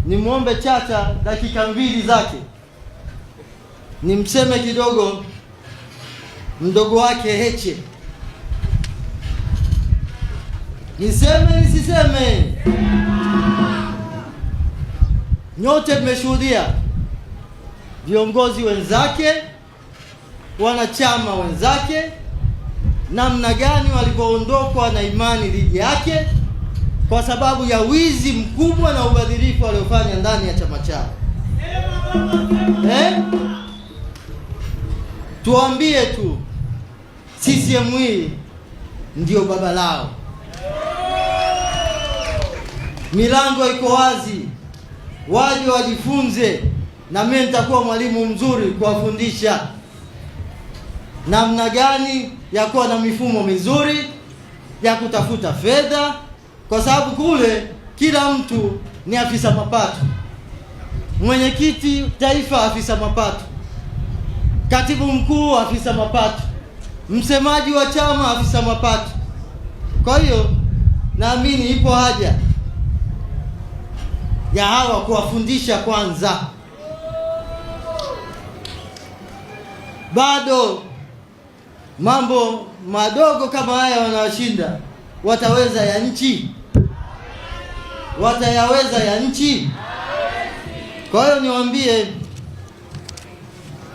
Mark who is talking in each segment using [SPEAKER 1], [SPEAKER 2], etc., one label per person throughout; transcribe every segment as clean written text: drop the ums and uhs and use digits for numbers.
[SPEAKER 1] nimwombe Chacha dakika 2 zake, nimseme kidogo mdogo wake Heche. Niseme nisiseme? Nyote mmeshuhudia viongozi wenzake, wanachama wenzake, namna gani walivyoondokwa na imani dhidi yake kwa sababu ya wizi mkubwa na ubadhirifu waliofanya ndani ya chama chao. Tuambie tu CCM hii ndio baba lao. Milango iko wazi, waje wajifunze, na mimi nitakuwa mwalimu mzuri kuwafundisha namna gani ya kuwa na mifumo mizuri ya kutafuta fedha, kwa sababu kule kila mtu ni afisa mapato. Mwenyekiti taifa afisa mapato, katibu mkuu afisa mapato, msemaji wa chama afisa mapato. Kwa hiyo naamini ipo haja ya hawa kuwafundisha kwanza. Bado mambo madogo kama haya wanawashinda. Wataweza ya nchi? Watayaweza ya nchi? Kwa hiyo niwaambie,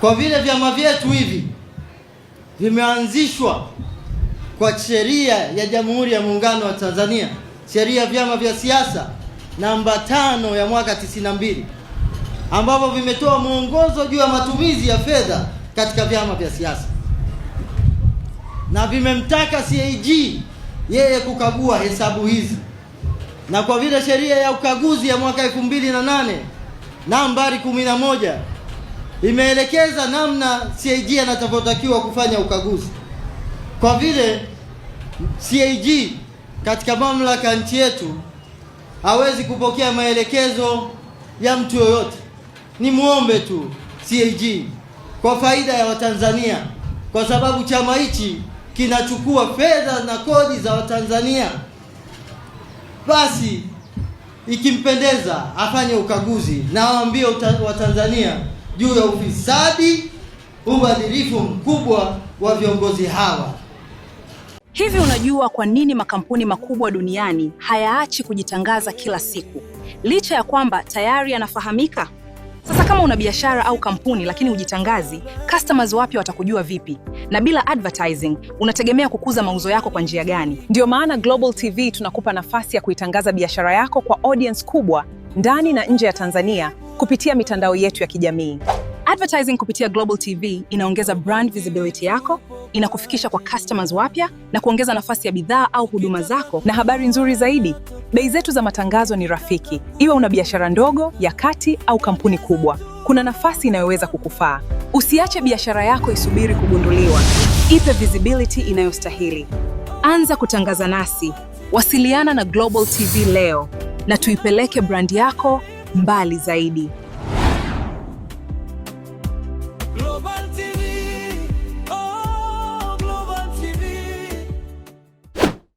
[SPEAKER 1] kwa vile vyama vyetu hivi vimeanzishwa kwa sheria ya Jamhuri ya Muungano wa Tanzania, sheria ya vyama vya siasa namba 5 ya mwaka 92, ambapo vimetoa mwongozo juu ya matumizi ya fedha katika vyama vya siasa, na vimemtaka CAG yeye kukagua hesabu hizi. Na kwa vile sheria ya ukaguzi ya mwaka 2008 nambari 11 imeelekeza namna CAG anatakayotakiwa kufanya ukaguzi, kwa vile CAG katika mamlaka nchi yetu hawezi kupokea maelekezo ya mtu yoyote, ni muombe tu CAG kwa faida ya Watanzania, kwa sababu chama hichi kinachukua fedha na kodi za Watanzania, basi ikimpendeza afanye ukaguzi na waambie Watanzania juu ya ufisadi, ubadhirifu mkubwa wa viongozi hawa.
[SPEAKER 2] Hivi unajua kwa nini makampuni makubwa duniani hayaachi kujitangaza kila siku, licha ya kwamba tayari yanafahamika? Sasa kama una biashara au kampuni lakini hujitangazi, customers wapya watakujua vipi? Na bila advertising, unategemea kukuza mauzo yako kwa njia gani? Ndio maana Global TV tunakupa nafasi ya kuitangaza biashara yako kwa audience kubwa ndani na nje ya Tanzania kupitia mitandao yetu ya kijamii. Advertising kupitia Global TV inaongeza brand visibility yako, inakufikisha kwa customers wapya na kuongeza nafasi ya bidhaa au huduma zako. Na habari nzuri zaidi, bei zetu za matangazo ni rafiki. Iwe una biashara ndogo, ya kati au kampuni kubwa, kuna nafasi inayoweza kukufaa. Usiache biashara yako isubiri kugunduliwa. Ipe visibility inayostahili. Anza kutangaza nasi. Wasiliana na Global TV leo na tuipeleke brand yako mbali zaidi.